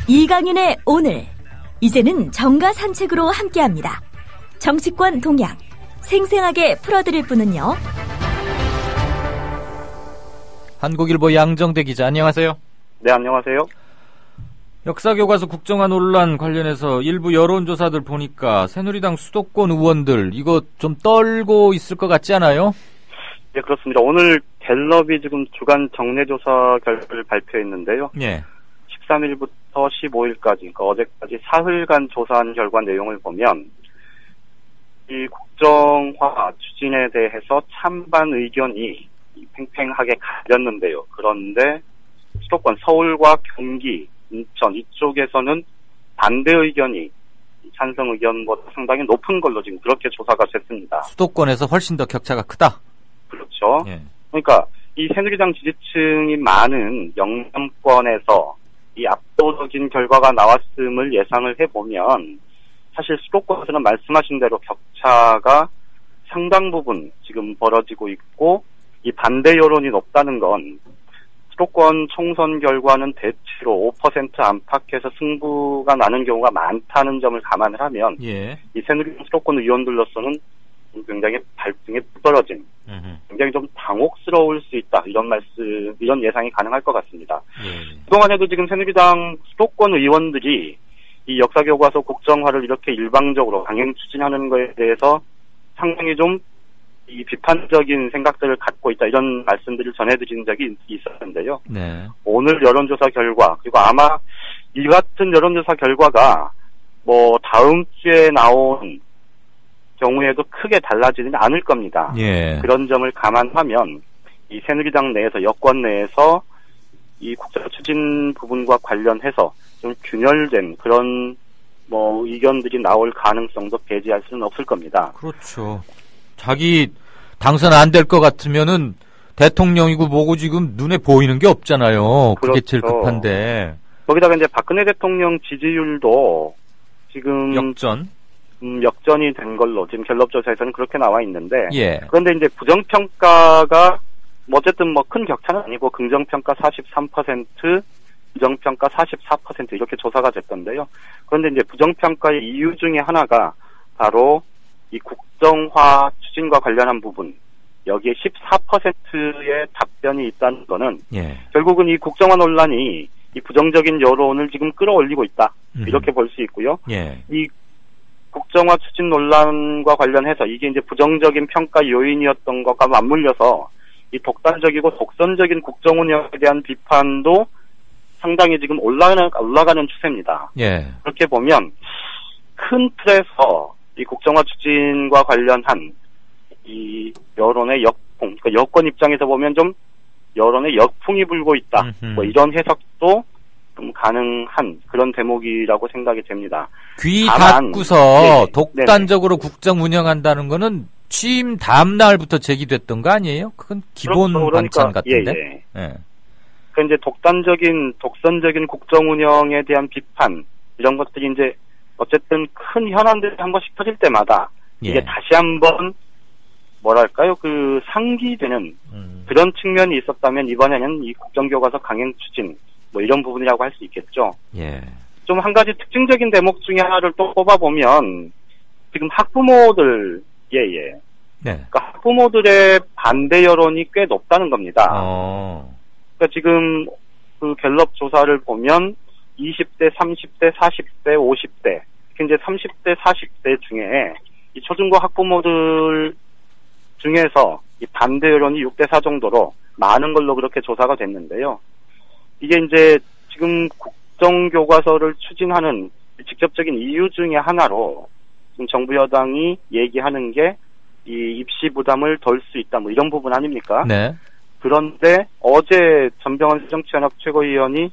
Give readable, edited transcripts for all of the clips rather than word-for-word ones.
이강윤의 오늘, 이제는 정가 산책으로 함께합니다. 정치권 동향 생생하게 풀어드릴 분은요, 한국일보 양정대 기자, 안녕하세요. 네, 안녕하세요. 역사교과서 국정화 논란 관련해서 일부 여론조사들 보니까 새누리당 수도권 의원들 이거 좀 떨고 있을 것 같지 않아요? 네, 그렇습니다. 오늘 갤럽이 지금 주간 정례조사 결과를 발표했는데요. 예. 13일부터 15일까지, 그러니까 어제까지 사흘간 조사한 결과 내용을 보면 이 국정화 추진에 대해서 찬반 의견이 팽팽하게 갈렸는데요. 그런데 수도권 서울과 경기, 인천 이쪽에서는 반대 의견이 찬성 의견보다 상당히 높은 걸로 지금 그렇게 조사가 됐습니다. 수도권에서 훨씬 더 격차가 크다? 그렇죠. 예. 그러니까 이 새누리당 지지층이 많은 영남권에서 이 압도적인 결과가 나왔음을 예상을 해보면 사실 수도권에서는 말씀하신 대로 격차가 상당 부분 지금 벌어지고 있고, 이 반대 여론이 높다는 건 수도권 총선 결과는 대체로 5% 안팎에서 승부가 나는 경우가 많다는 점을 감안을 하면 예. 이 새누리당 수도권 의원들로서는 굉장히 발등에 부떨어짐, 굉장히 좀 당혹스러울 수 있다, 이런 예상이 가능할 것 같습니다. 예. 그동안에도 지금 새누리당 수도권 의원들이 이 역사교과서 국정화를 이렇게 일방적으로 강행 추진하는 것에 대해서 상당히 좀 이 비판적인 생각들을 갖고 있다, 이런 말씀들을 전해드린 적이 있었는데요. 네. 오늘 여론조사 결과, 그리고 아마 이 같은 여론조사 결과가 뭐 다음 주에 나온 경우에도 크게 달라지는 않을 겁니다. 예. 그런 점을 감안하면 이 새누리당 내에서, 여권 내에서 이 국정 추진 부분과 관련해서 좀 균열된 그런 뭐 의견들이 나올 가능성도 배제할 수는 없을 겁니다. 그렇죠. 자기 당선 안 될 것 같으면은 대통령이고 뭐고 지금 눈에 보이는 게 없잖아요. 그게 그렇죠. 제일 급한데. 거기다가 이제 박근혜 대통령 지지율도 지금 역전이 된 걸로 지금 갤럽 조사에서는 그렇게 나와 있는데, 예. 그런데 이제 부정평가가 어쨌든 뭐 큰 격차는 아니고 긍정평가 43%, 부정평가 44% 이렇게 조사가 됐던데요. 그런데 이제 부정평가의 이유 중에 하나가 바로 이 국정화 추진과 관련한 부분, 여기에 14%의 답변이 있다는 거는 예. 결국은 이 국정화 논란이 이 부정적인 여론을 지금 끌어올리고 있다, 이렇게 볼 수 있고요. 예. 이 국정화 추진 논란과 관련해서 이게 이제 부정적인 평가 요인이었던 것과 맞물려서 이 독단적이고 독선적인 국정 운영에 대한 비판도 상당히 지금 올라가는 추세입니다. 예. 그렇게 보면 큰 틀에서 이 국정화 추진과 관련한 이 여론의 역풍, 그러니까 여권 입장에서 보면 좀 여론의 역풍이 불고 있다, 뭐 이런 해석도 좀 가능한 그런 대목이라고 생각이 됩니다. 귀 다만, 닫고서 네네. 독단적으로 국정 운영한다는 거는 취임 다음 날부터 제기됐던 거 아니에요? 그건 기본 그렇죠. 반찬 같은데. 예. 예. 그 이제 독선적인 국정 운영에 대한 비판, 이런 것들이 이제 어쨌든 큰 현안들이 한 번씩 터질 때마다 이게 예. 다시 한번 뭐랄까요, 그 상기되는 그런 측면이 있었다면 이번에는 이 국정교과서 강행 추진 뭐 이런 부분이라고 할 수 있겠죠. 예. 좀 한 가지 특징적인 대목 중에 하나를 또 꼽아보면 지금 학부모들, 네. 그러니까 학부모들의 반대 여론이 꽤 높다는 겁니다. 그러니까 지금 그 갤럽 조사를 보면 20대, 30대, 40대, 50대, 특히 이제 30대, 40대 중에 이 초중고 학부모들 중에서 이 반대 여론이 6대4 정도로 많은 걸로 그렇게 조사가 됐는데요. 이게 이제 지금 국정교과서를 추진하는 직접적인 이유 중에 하나로 지금 정부 여당이 얘기하는 게 이 입시 부담을 덜 수 있다, 뭐 이런 부분 아닙니까? 네. 그런데 어제 전병헌 새정치연합 최고위원이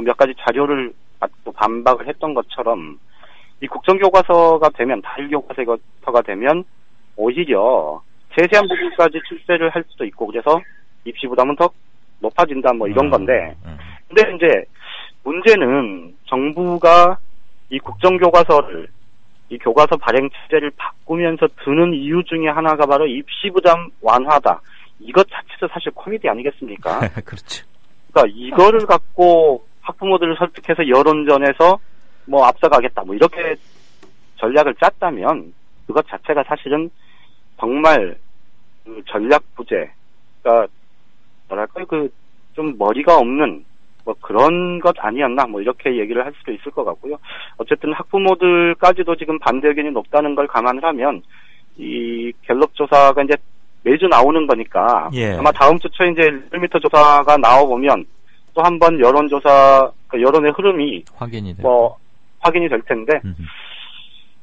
몇 가지 자료를 갖고 반박을 했던 것처럼 이 국정교과서가 되면, 다일교과서가 되면 오히려 세세한 부분까지 출제를 할 수도 있고, 그래서 입시 부담은 더 높아진다, 뭐 이런 건데. 근데 이제 문제는 정부가 이 국정교과서를, 이 교과서 발행 체제를 바꾸면서 드는 이유 중에 하나가 바로 입시 부담 완화다. 이것 자체도 사실 코미디 아니겠습니까? 그렇죠. 그러니까 이거를 갖고 학부모들을 설득해서 여론전에서 뭐 앞서가겠다 뭐 이렇게 전략을 짰다면 그것 자체가 사실은 정말 그 전략 부재, 그러니까 뭐랄까요, 그 좀 머리가 없는 뭐 그런 것 아니었나 뭐 이렇게 얘기를 할 수도 있을 것 같고요. 어쨌든 학부모들까지도 지금 반대 의견이 높다는 걸 감안을 하면 이 갤럽 조사가 이제 매주 나오는 거니까 예. 아마 다음 주 초에 이제 1m 조사가 나와 보면 또 한 번 여론조사 그 여론의 흐름이 확인이 될 텐데.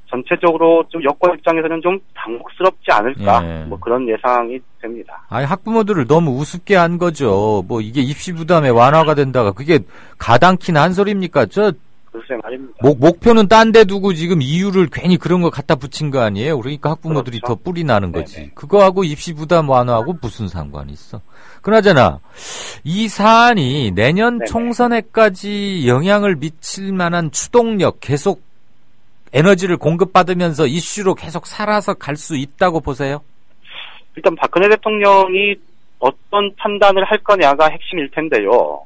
전체적으로 좀 여권 입장에서는 좀 당혹스럽지 않을까 예. 뭐 그런 예상이 됩니다. 아니 학부모들을 너무 우습게 한 거죠. 뭐 이게 입시 부담에 완화가 된다가 그게 가당키나 한 소리입니까? 글쎄 말입니다. 목표는 딴 데 두고 지금 이유를 괜히 그런 거 갖다 붙인 거 아니에요? 그러니까 학부모들이 그렇죠. 더 뿔이 나는 거지. 네네. 그거하고 입시 부담 완화하고 무슨 상관이 있어? 그나저나 이 사안이 내년 네네. 총선에까지 영향을 미칠 만한 추동력 계속 에너지를 공급받으면서 이슈로 계속 살아서 갈 수 있다고 보세요? 일단 박근혜 대통령이 어떤 판단을 할 거냐가 핵심일 텐데요.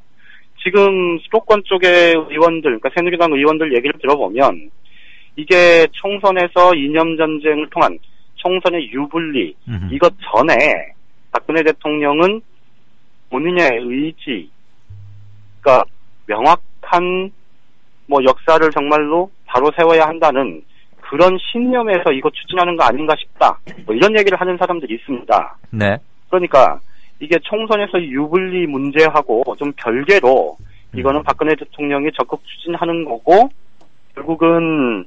지금 수도권 쪽의 의원들, 그러니까 새누리당 의원들 얘기를 들어보면 이게 총선에서 이념 전쟁을 통한 총선의 유불리 이것 전에 박근혜 대통령은 본인의 의지, 그러니까 명확한 뭐 역사를 정말로 바로 세워야 한다는 그런 신념에서 이거 추진하는 거 아닌가 싶다. 뭐 이런 얘기를 하는 사람들이 있습니다. 네. 그러니까 이게 총선에서 유불리 문제하고 좀 별개로 이거는 박근혜 대통령이 적극 추진하는 거고 결국은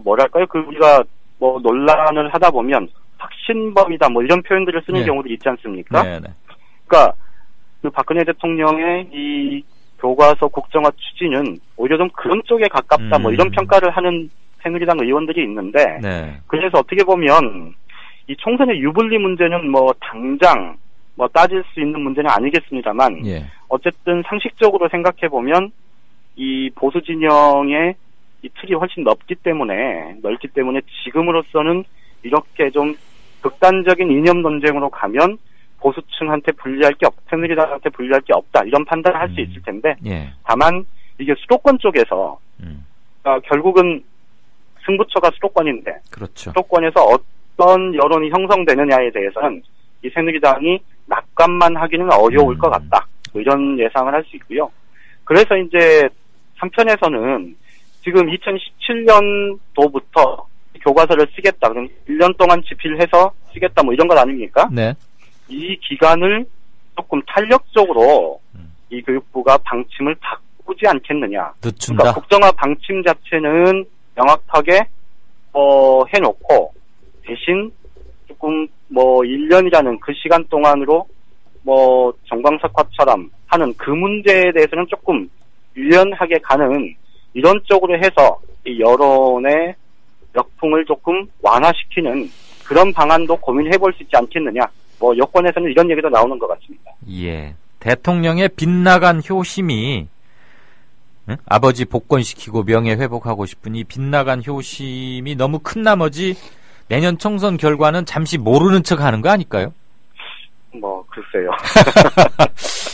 뭐랄까요? 그 우리가 뭐 논란을 하다 보면 확신범이다 뭐 이런 표현들을 쓰는 네. 경우도 있지 않습니까? 네, 네. 그러니까 그 박근혜 대통령의 이 교과서 국정화 추진은 오히려 좀 그런 쪽에 가깝다 뭐 이런 평가를 하는 새누리당 의원들이 있는데 네. 그래서 어떻게 보면 이 총선의 유불리 문제는 뭐 당장 뭐 따질 수 있는 문제는 아니겠습니다만 예. 어쨌든 상식적으로 생각해 보면 이 보수 진영의 이 틀이 훨씬 넓기 때문에 지금으로서는 이렇게 좀 극단적인 이념 논쟁으로 가면 보수층한테 불리할 게 새누리당한테 불리할 게 없다 이런 판단을 할 수 있을 텐데 예. 다만 이게 수도권 쪽에서 결국은 승부처가 수도권인데 그렇죠. 수도권에서 어떤 여론이 형성되느냐에 대해서는 이 새누리당이 낙관만 하기는 어려울 것 같다 뭐 이런 예상을 할 수 있고요. 그래서 이제 한편에서는 지금 2017년도부터 교과서를 쓰겠다 그럼 1년 동안 집필해서 쓰겠다 뭐 이런 것 아닙니까? 네. 이 기간을 조금 탄력적으로 이 교육부가 방침을 바꾸지 않겠느냐. 늦춘다. 그러니까 국정화 방침 자체는 명확하게 해놓고 대신 조금 뭐 1년이라는 그 시간 동안으로 뭐 정광석화처럼 하는 그 문제에 대해서는 조금 유연하게 가는 이런 쪽으로 해서 이 여론의 역풍을 조금 완화시키는 그런 방안도 고민해볼 수 있지 않겠느냐. 뭐 여권에서는 이런 얘기도 나오는 것 같습니다. 예, 대통령의 빗나간 효심이 아버지 복권시키고 명예 회복하고 싶은 이 빗나간 효심이 너무 큰 나머지 내년 총선 결과는 잠시 모르는 척하는 거 아닐까요? 뭐 글쎄요.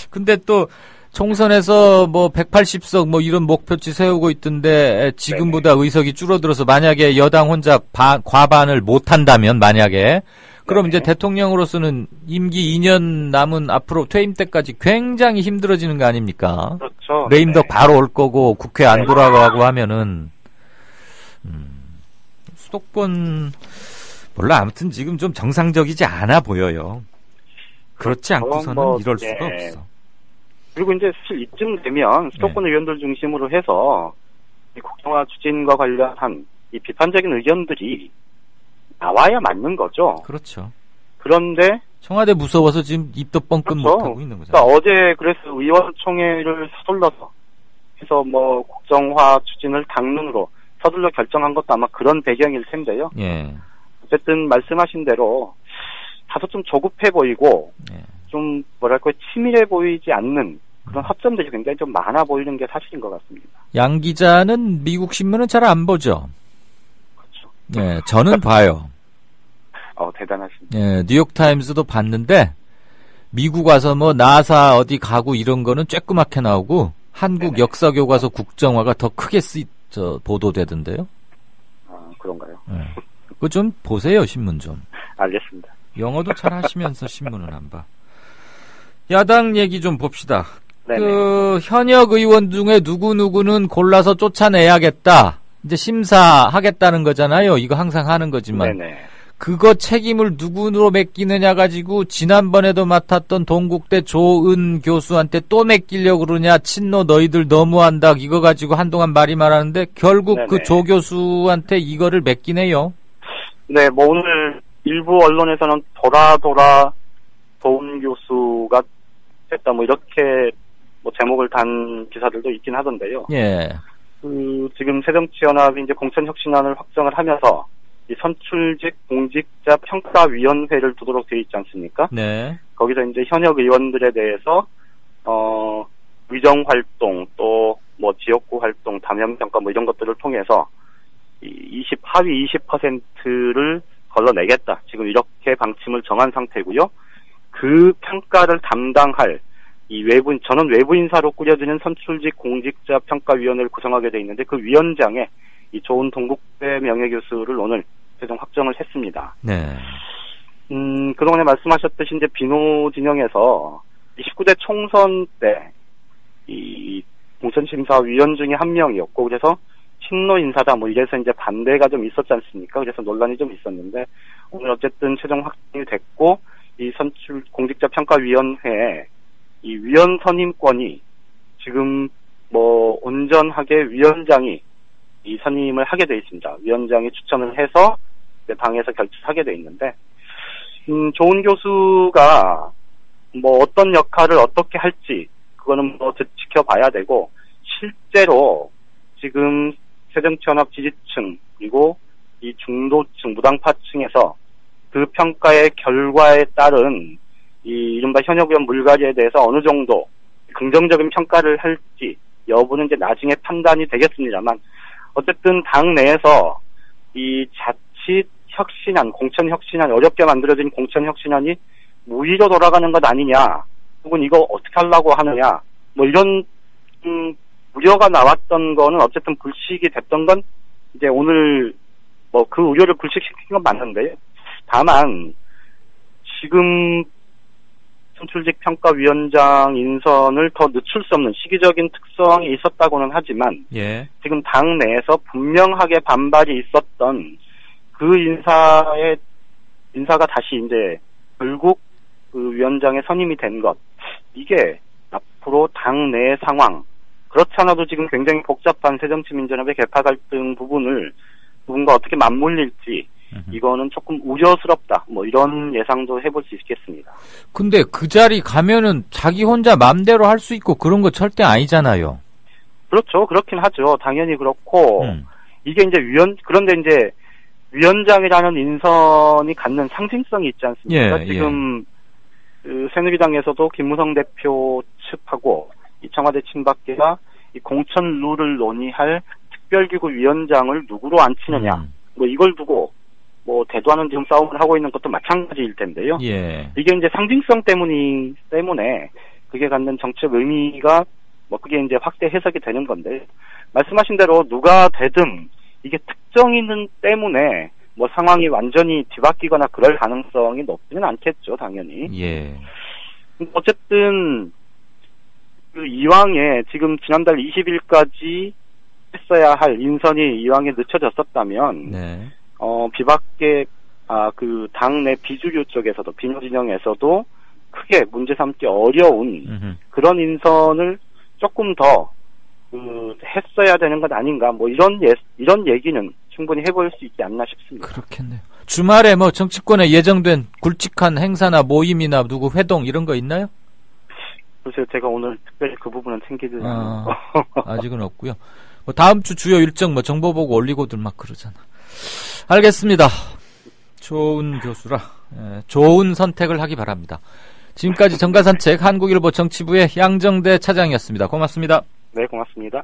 근데 또 총선에서 뭐 180석 뭐 이런 목표치 세우고 있던데 지금보다 네네. 의석이 줄어들어서 만약에 여당 혼자 과반을 못한다면 만약에 그럼 네네. 이제 대통령으로서는 임기 2년 남은 앞으로 퇴임 때까지 굉장히 힘들어지는 거 아닙니까? 그렇죠. 레임덕 바로 올 거고 국회 안 돌아가고 하면은 수도권 몰라 아무튼 지금 좀 정상적이지 않아 보여요. 그렇지 않고서는 이럴 수가 없어. 그리고 이제 사실 이쯤 되면 수도권 의원들 중심으로 해서 이 국정화 추진과 관련한 이 비판적인 의견들이 나와야 맞는 거죠. 그렇죠. 그런데 청와대 무서워서 지금 입도 뻥끗 그렇죠. 못하고 있는 거잖아요. 그러니까 어제 그래서 의원총회를 서둘러서 해서 뭐 국정화 추진을 당론으로 서둘러 결정한 것도 아마 그런 배경일 텐데요. 예. 어쨌든 말씀하신 대로 다소 좀 조급해 보이고 좀 뭐랄까 치밀해 보이지 않는 그런 허점들이 굉장히 좀 많아 보이는 게 사실인 것 같습니다. 양 기자는 미국 신문은 잘 안 보죠? 그렇죠. 네, 저는 봐요. 대단하십니다. 네, 뉴욕타임스도 봤는데 미국 와서 뭐 나사 어디 가고 이런 거는 쬐끄맣게 나오고 한국 역사교과서 국정화가 더 크게 보도되던데요? 아, 그런가요? 네. 그거 좀 보세요, 신문 좀. 알겠습니다. 영어도 잘 하시면서 신문은 안 봐. 야당 얘기 좀 봅시다. 네네. 현역 의원 중에 누구누구는 골라서 쫓아내야겠다. 이제 심사하겠다는 거잖아요. 이거 항상 하는 거지만. 네네. 그거 책임을 누구로 맡기느냐 가지고 지난번에도 맡았던 동국대 조은 교수한테 또 맡기려고 그러냐. 친노 너희들 너무한다. 이거 가지고 한동안 말이 많았는데 결국 네네. 그 조 교수한테 이거를 맡기네요. 네, 뭐 오늘 일부 언론에서는 돌아 조은 교수가 됐다 뭐 이렇게 뭐 제목을 단 기사들도 있긴 하던데요. 예. 지금 새정치연합이 이제 공천혁신안을 확정을 하면서 이 선출직 공직자 평가위원회를 두도록 되어 있지 않습니까? 네. 거기서 이제 현역 의원들에 대해서 위정 활동 또 뭐 지역구 활동, 담양 평가 뭐 이런 것들을 통해서 하위 20%를 걸러내겠다. 지금 이렇게 방침을 정한 상태고요. 그 평가를 담당할 이 저는 외부 인사로 꾸려지는 선출직 공직자 평가위원회를 구성하게 돼 있는데 그 위원장에 이 조은 동국대 명예교수를 오늘 최종 확정을 했습니다. 네. 그동안에 말씀하셨듯이 이제 비노 진영에서 19대 총선 때 이 공천심사위원 중에 한 명이었고 그래서 친노 인사다 뭐 이래서 이제 반대가 좀 있었지 않습니까? 그래서 논란이 좀 있었는데 오늘 어쨌든 최종 확정이 됐고 이 선출 공직자 평가위원회에 이 위원 선임권이 지금 뭐 온전하게 위원장이 이 선임을 하게 돼 있습니다. 위원장이 추천을 해서 당에서 결출하게 돼 있는데 조은 교수가 뭐 어떤 역할을 어떻게 할지 그거는 뭐 지켜봐야 되고 실제로 지금 새정치연합 지지층 그리고 이 중도층 무당파층에서 그 평가의 결과에 따른 이 이른바 현역 의원 물갈이에 대해서 어느 정도 긍정적인 평가를 할지 여부는 이제 나중에 판단이 되겠습니다만 어쨌든 당 내에서 이 자칫 혁신안, 공천 혁신안, 어렵게 만들어진 공천 혁신안이 무의로 돌아가는 것 아니냐, 혹은 이거 어떻게 하려고 하느냐, 뭐 이런 우려가 나왔던 거는 어쨌든 불식이 됐던 건 이제 오늘 뭐 그 우려를 불식시킨 건 맞는데 다만 지금 선출직 평가위원장 인선을 더 늦출 수 없는 시기적인 특성이 있었다고는 하지만 예. 지금 당 내에서 분명하게 반발이 있었던 그 인사가 다시 이제 결국 그 위원장의 선임이 된 것, 이게 앞으로 당 내 상황, 그렇지 않아도 지금 굉장히 복잡한 새정치민주연합의 계파 갈등 부분과 어떻게 맞물릴지 이거는 조금 우려스럽다. 뭐 이런 예상도 해볼 수 있겠습니다. 근데 그 자리 가면은 자기 혼자 맘대로 할 수 있고 그런 거 절대 아니잖아요. 그렇죠. 그렇긴 하죠. 당연히 그렇고 이게 이제 그런데 이제 위원장이라는 인선이 갖는 상징성이 있지 않습니까? 예, 지금 그 새누리당에서도 김무성 대표 측하고 이 청와대 친박계가 이 공천 룰을 논의할 특별기구 위원장을 누구로 앉히느냐, 뭐 이걸 두고 뭐 대두하는 지금 싸움을 하고 있는 것도 마찬가지일 텐데요. 예. 이게 이제 상징성 때문에 그게 갖는 정치적 의미가 뭐 그게 이제 확대 해석이 되는 건데 말씀하신 대로 누가 되든 이게 특정인 때문에 뭐 상황이 완전히 뒤바뀌거나 그럴 가능성이 높지는 않겠죠, 당연히. 예. 어쨌든 그 이왕에 지금 지난달 20일까지 했어야 할 인선이 이왕에 늦춰졌었다면 네. 비박계 그 당내 비주류 쪽에서도 비노 진영에서도 크게 문제 삼기 어려운 그런 인선을 조금 더 했어야 되는 것 아닌가, 뭐 이런 얘기는 충분히 해볼 수 있지 않나 싶습니다. 그렇겠네요. 주말에 뭐 정치권에 예정된 굵직한 행사나 모임이나 누구 회동 이런 거 있나요? 글쎄요, 제가 오늘 특별히 그 부분은 챙기지 않고 아직은 없고요. 뭐 다음 주 주요 일정 뭐 정보 보고 올리고들 막 그러잖아. 알겠습니다. 좋은 교수라 좋은 선택을 하기 바랍니다. 지금까지 정가산책 한국일보 정치부의 양정대 차장이었습니다. 고맙습니다. 네, 고맙습니다.